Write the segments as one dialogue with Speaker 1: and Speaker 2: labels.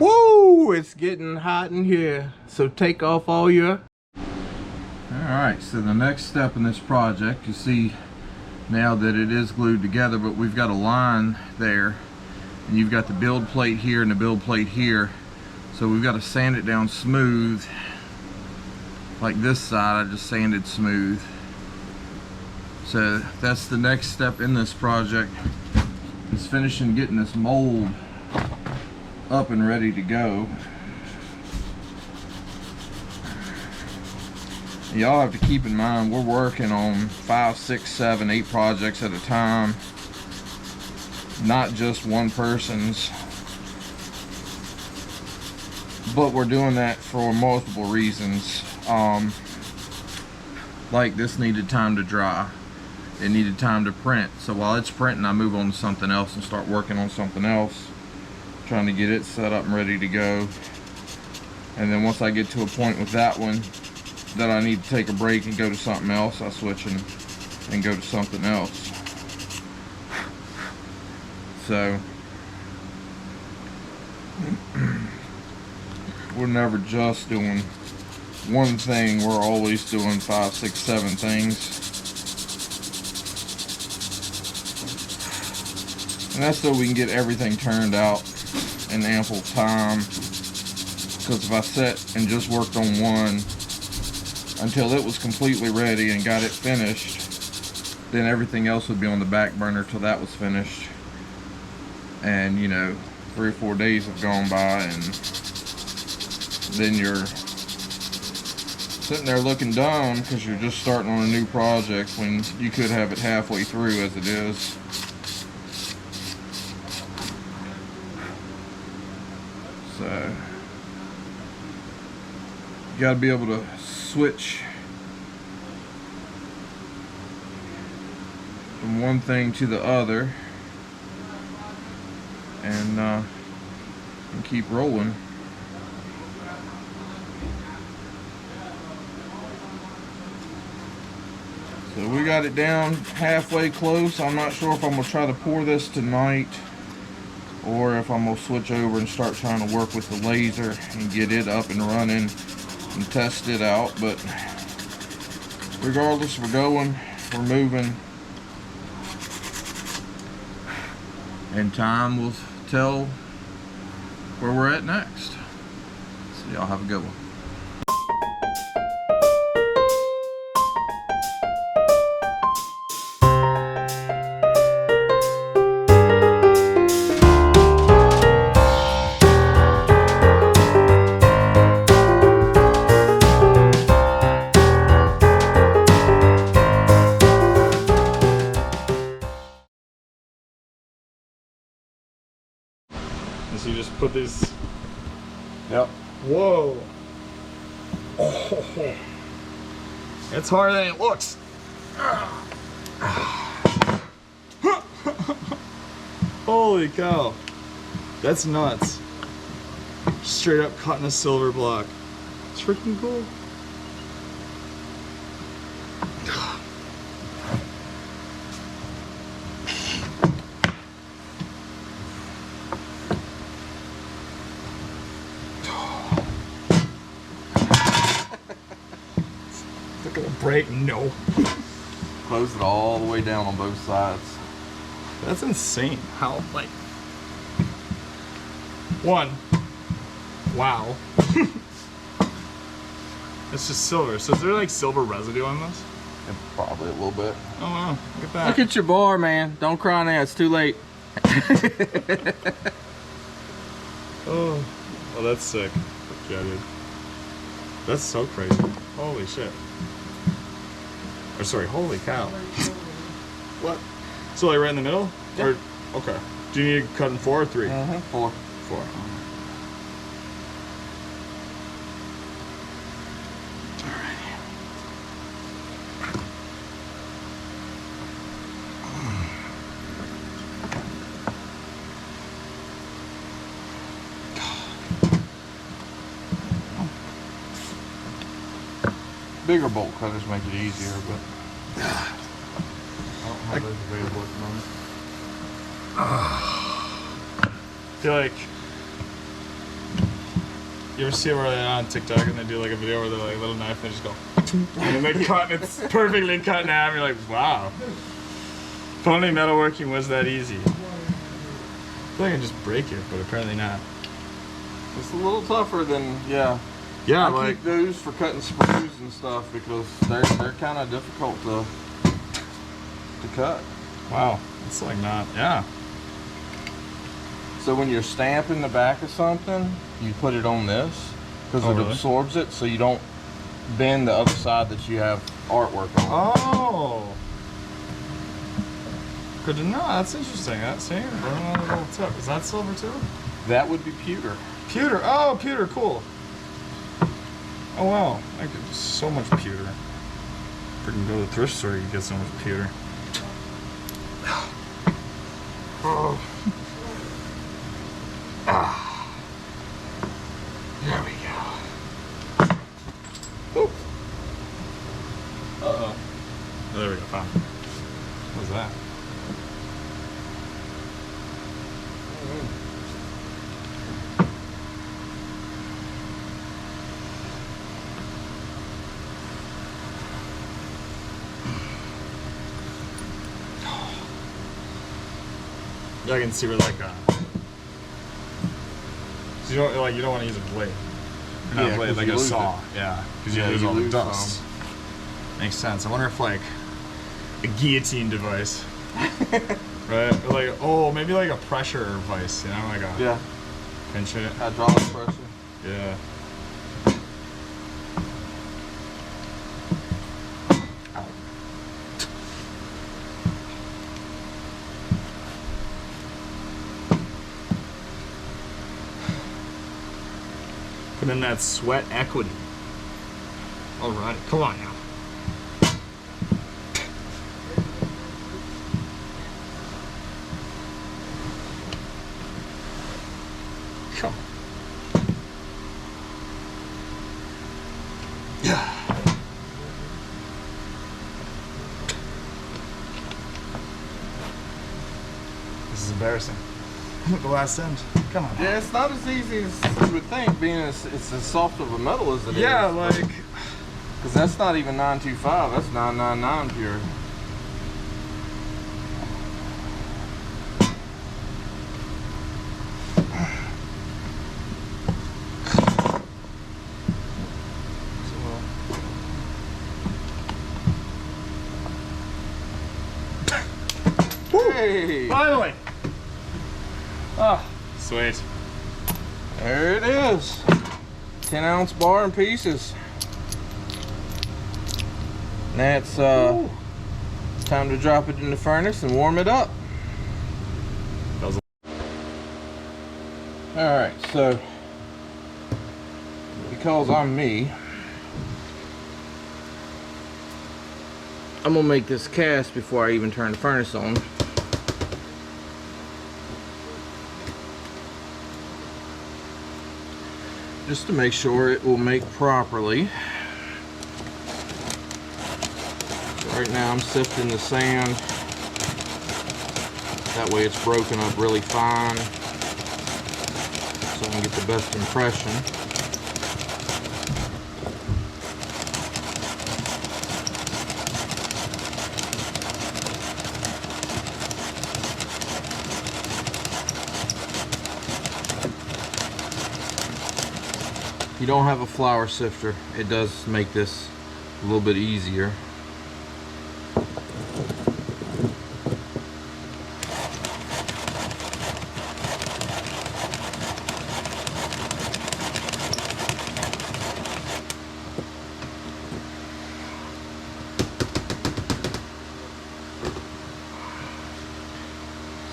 Speaker 1: Woo! It's getting hot in here. So take off all your... Alright, so the next step in this project, you see now that it is glued together, but we've got a line there. And you've got the build plate here and the build plate here. So we've got to sand it down smooth. Like this side, I just sanded smooth. So that's the next step in this project, is finishing getting this mold up and ready to go. Y'all have to keep in mind, we're working on 5, 6, 7, 8 projects at a time, not just one person's, but we're doing that for multiple reasons. Like this needed time to dry, it needed time to print, so while it's printing I move on to something else and start working on something else, trying to get it set up and ready to go. And then once I get to a point with that one that I need to take a break and go to something else, I switch and go to something else. So we're never just doing one thing, we're always doing 5, 6, 7 things. And that's so we can get everything turned out in ample time. Because if I sat and just worked on one until it was completely ready and got it finished, then everything else would be on the back burner till that was finished. And you know, 3 or 4 days have gone by and then you're sitting there looking dumb because you're just starting on a new project when you could have it halfway through as it is. So you got to be able to switch from one thing to the other and keep rolling. So we got it down halfway close. I'm not sure if I'm going to try to pour this tonight or if I'm going to switch over and start trying to work with the laser and get it up and running and test it out. But regardless, we're going, we're moving, and time will tell where we're at next. So y'all have a good one.
Speaker 2: So you just put these.
Speaker 1: Yep.
Speaker 2: Whoa. Oh. It's harder than it looks. Holy cow. That's nuts. Straight up cutting a silver block. It's freaking cool. Break? No.
Speaker 1: Close it all the way down on both sides.
Speaker 2: That's insane. How, like... One. Wow. It's just silver. So is there like silver residue on this?
Speaker 1: Yeah, probably a little bit.
Speaker 2: Oh wow, look at that.
Speaker 1: Look at your bar, man. Don't cry now, it's too late.
Speaker 2: Oh, that's sick. Yeah, dude. That's so crazy. Holy shit. Or sorry, holy cow. What? So like right in the middle?
Speaker 1: Yeah.
Speaker 2: Or, okay. Do you need to cut in 4 or 3?
Speaker 1: 4.
Speaker 2: 4.
Speaker 1: Bigger bolt cutters make it easier, but I don't have those available at the moment.
Speaker 2: I feel like You ever see where they're on TikTok and they do like a video where they're like a little knife and they just go and they cut and it's perfectly cut in half. You're like, wow. If only metalworking was that easy. I feel like I can just break it, but apparently not.
Speaker 1: It's a little tougher than, yeah.
Speaker 2: Yeah,
Speaker 1: I
Speaker 2: like
Speaker 1: keep those for cutting screws and stuff because they're kind of difficult to cut.
Speaker 2: wow, it's like not, yeah.
Speaker 1: So when you're stamping the back of something, you put it on this because
Speaker 2: Oh,
Speaker 1: it
Speaker 2: really?
Speaker 1: absorbs it, so you don't bend the other side that you have artwork on.
Speaker 2: Oh. Good to know. That's interesting. That's see, another little tip. Is that silver too?
Speaker 1: That would be pewter.
Speaker 2: Pewter. Oh, pewter. Cool. Oh wow, I could do so much pewter. Freaking go to the thrift store, you get so much pewter.
Speaker 1: Oh. Ah. There we go. Oop.
Speaker 2: Uh-oh. Oh, there we go. Found it. What was that? Yeah, I can see where like so you don't want to use a blade. Or not
Speaker 1: Yeah,
Speaker 2: a blade,
Speaker 1: 'cause
Speaker 2: like
Speaker 1: you
Speaker 2: a
Speaker 1: lose
Speaker 2: saw.
Speaker 1: it.
Speaker 2: Yeah, because you
Speaker 1: Yeah,
Speaker 2: lose
Speaker 1: you
Speaker 2: all the
Speaker 1: lose
Speaker 2: dust. Makes sense. I wonder if like a guillotine device, right? Or like maybe like a pressure vice, you know, like a
Speaker 1: Yeah,
Speaker 2: pinch it.
Speaker 1: hydraulic pressure.
Speaker 2: Yeah. Ow. Put in that sweat equity. All right, come on now. Come on. Yeah. This is embarrassing. The last end. Come on.
Speaker 1: Yeah, it's not as easy as you would think, being it's as soft of a metal as it is.
Speaker 2: Yeah, like
Speaker 1: Because that's not even 925, that's 999 pure. Hey!
Speaker 2: finally. Ah, sweet.
Speaker 1: There it is. 10-ounce bar in pieces. Now it's time to drop it in the furnace and warm it up.
Speaker 2: That was
Speaker 1: Alright, so because I'm me, I'm gonna make this cast before I even turn the furnace on. Just to make sure it will make properly. Right now I'm sifting the sand. That way it's broken up really fine, so I can get the best impression. You don't have a flour sifter, it does make this a little bit easier.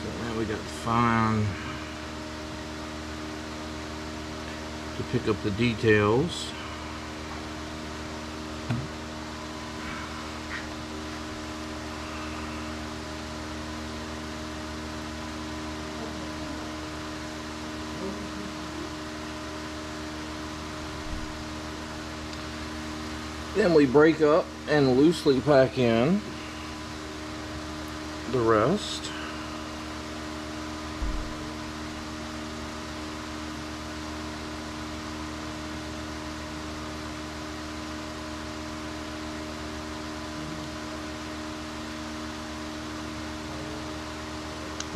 Speaker 1: So now we got fine to pick up the details. Then we break up and loosely pack in the rest.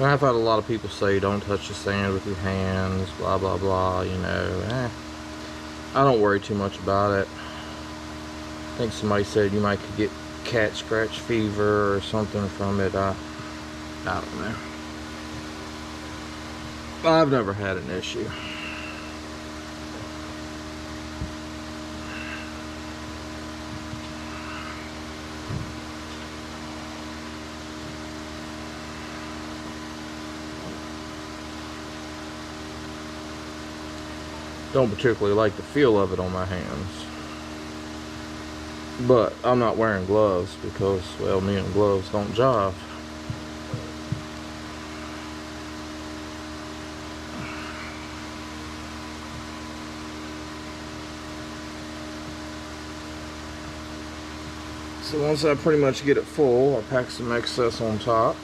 Speaker 1: And I've had a lot of people say don't touch the sand with your hands, blah blah blah, you know. I don't worry too much about it. I think somebody said you might could get cat scratch fever or something from it. I don't know. I've never had an issue. Don't particularly like the feel of it on my hands. But I'm not wearing gloves because, well, me and gloves don't jive. So once I pretty much get it full, I pack some excess on top.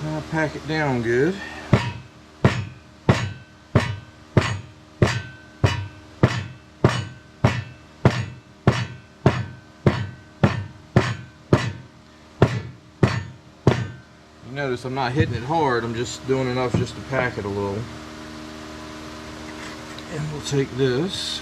Speaker 1: Now pack it down good. You notice I'm not hitting it hard, I'm just doing enough just to pack it a little. And we'll take this.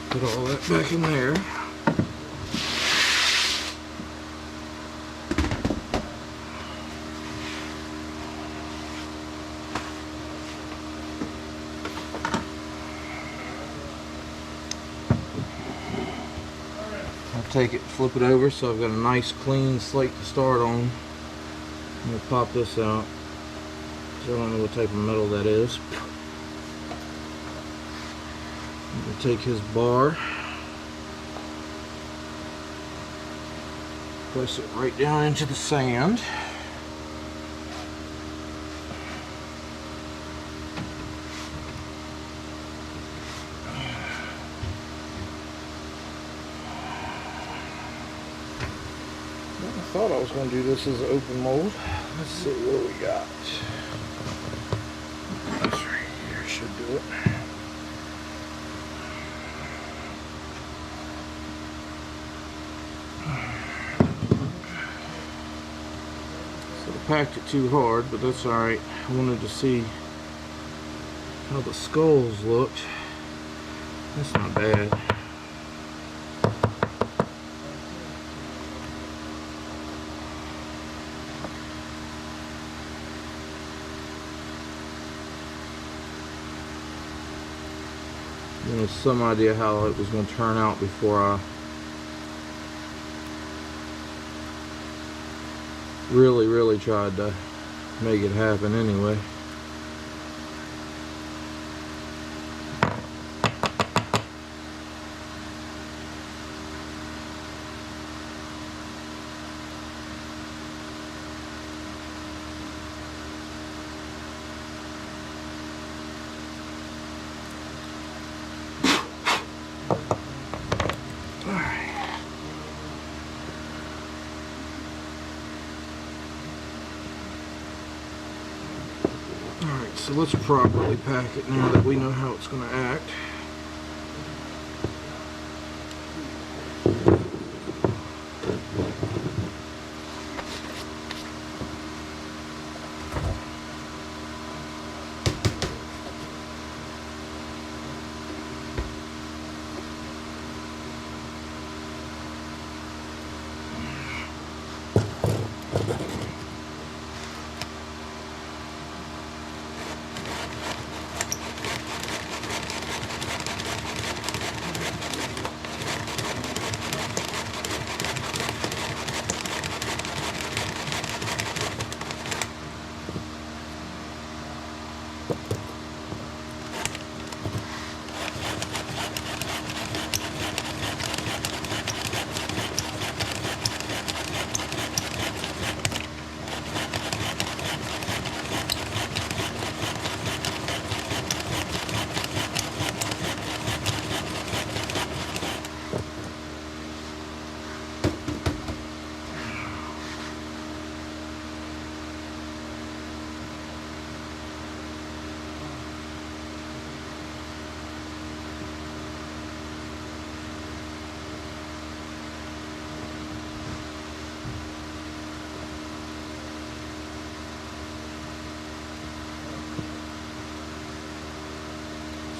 Speaker 1: Put all that back in there. I'll take it, flip it over so I've got a nice clean slate to start on. I'm going to pop this out. So I don't know what type of metal that is. We'll take his bar, place it right down into the sand. I thought I was going to do this as an open mold. Let's see what we got. This right here should do it. Packed it too hard, but that's alright. I wanted to see how the skulls looked. That's not bad. There was some idea how it was going to turn out before I really tried to make it happen anyway. Alright, so let's properly pack it now that we know how it's going to act.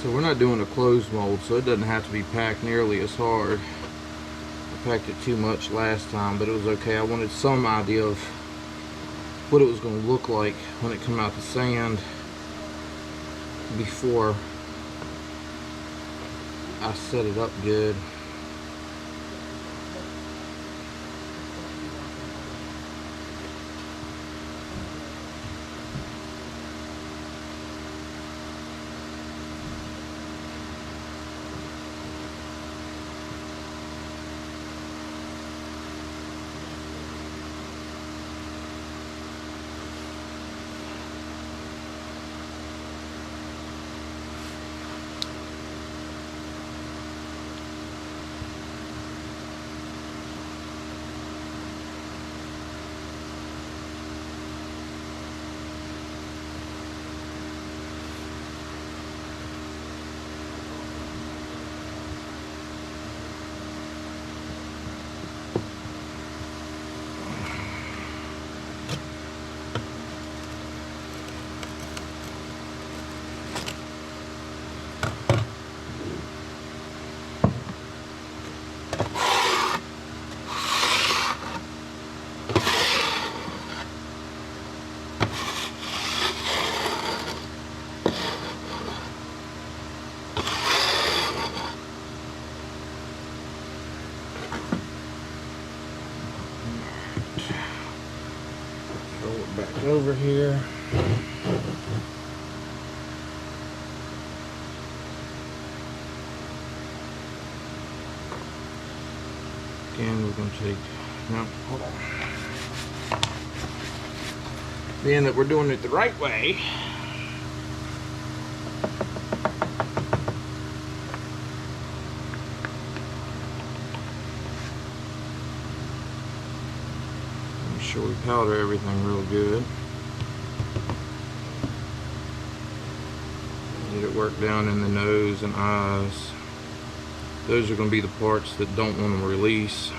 Speaker 1: So we're not doing a closed mold, so it doesn't have to be packed nearly as hard. I packed it too much last time, but it was okay. I wanted some idea of what it was going to look like when it come out the sand before I set it up good. Throw it back over here. Again, we're going to take, no, hold on. Being that we're doing it the right way, make sure we powder everything real good. Get it worked down in the nose and eyes. Those are going to be the parts that don't want to release.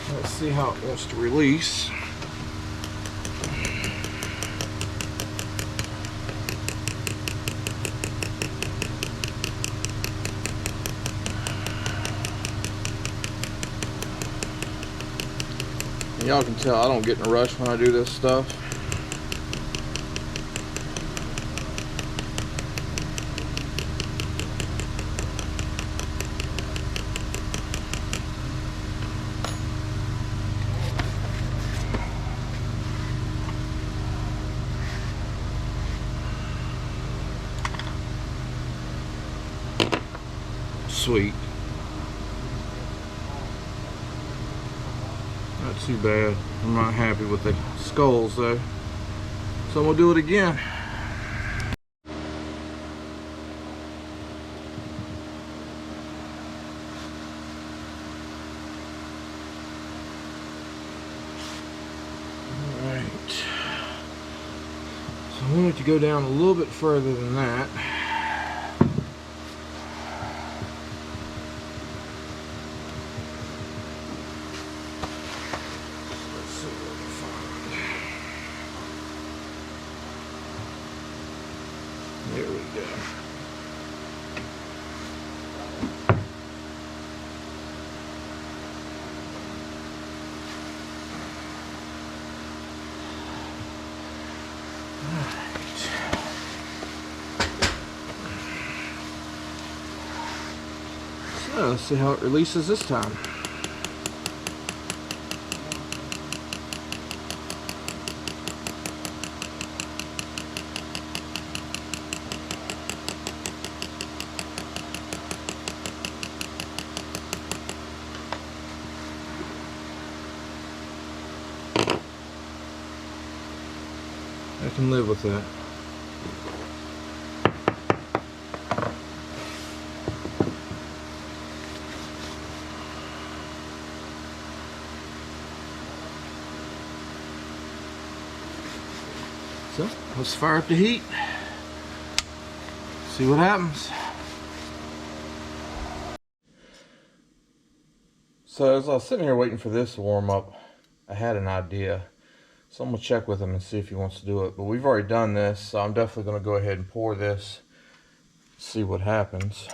Speaker 1: Let's see how it wants to release. Y'all can tell I don't get in a rush when I do this stuff. Sweet. Not too bad. I'm not happy with the skulls though. So we'll do it again. Alright. So I want it to go down a little bit further than that. Let's see how it releases this time. I can live with that. So let's fire up the heat. See what happens. So as I was sitting here waiting for this to warm up, I had an idea. So I'm gonna check with him and see if he wants to do it. But we've already done this, so I'm definitely gonna go ahead and pour this, see what happens.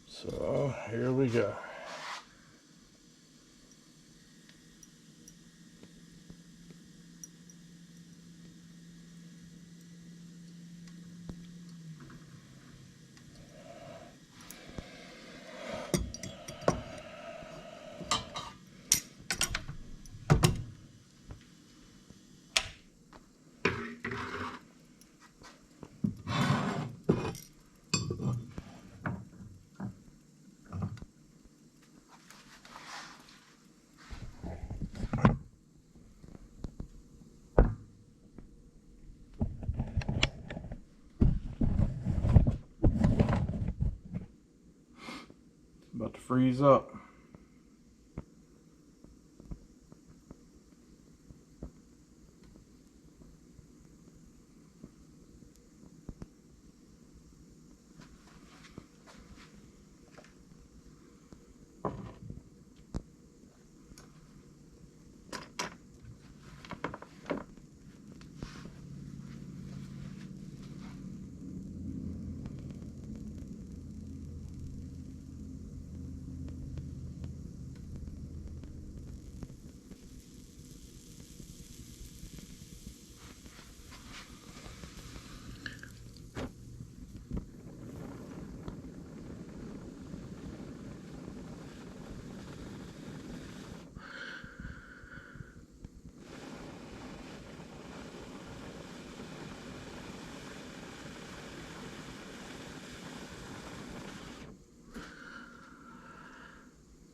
Speaker 1: So here we go. About to freeze up.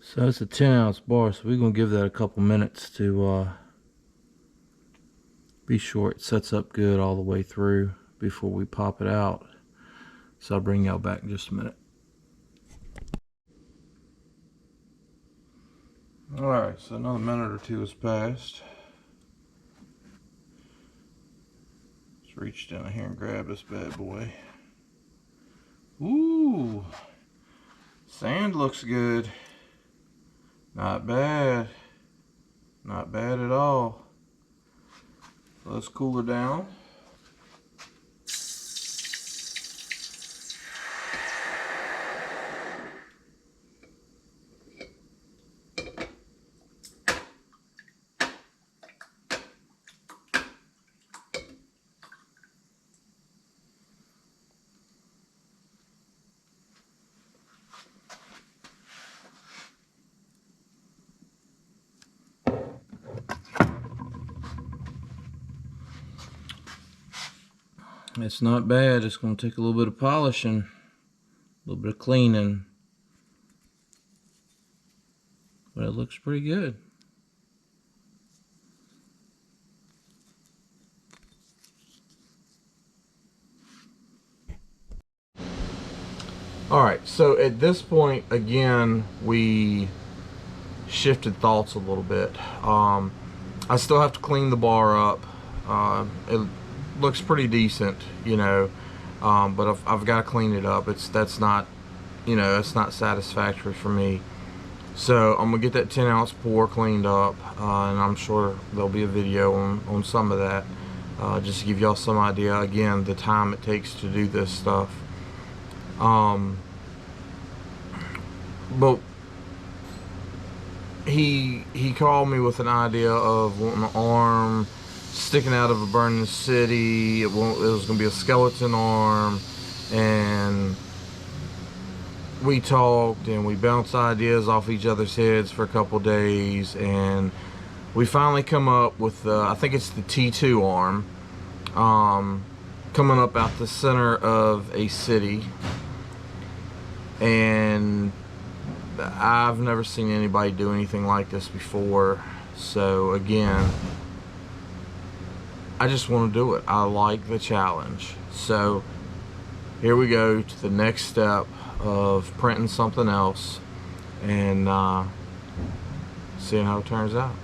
Speaker 1: So it's a 10-ounce bar, so we're going to give that a couple minutes to be sure it sets up good all the way through before we pop it out. So I'll bring y'all back in just a minute. Alright, so another minute or two has passed. Let's reach down here and grab this bad boy. Ooh, sand looks good. Not bad. Not bad at all. Let's cool her down. It's not bad. It's going to take a little bit of polishing, a little bit of cleaning, but it looks pretty good. Alright, so at this point, again, we shifted thoughts a little bit. I still have to clean the bar up. It looks pretty decent, you know, but I've got to clean it up. That's not, you know, that's not satisfactory for me. So I'm gonna get that 10-ounce pour cleaned up, and I'm sure there'll be a video on some of that, just to give y'all some idea, again, the time it takes to do this stuff. But he called me with an idea of wanting an arm sticking out of a burning city. It was going to be a skeleton arm, and we talked and we bounced ideas off each other's heads for a couple days, and we finally come up with I think it's the T2 arm, coming up out the center of a city. And I've never seen anybody do anything like this before, so again, I just want to do it. I like the challenge. So here we go to the next step of printing something else and seeing how it turns out.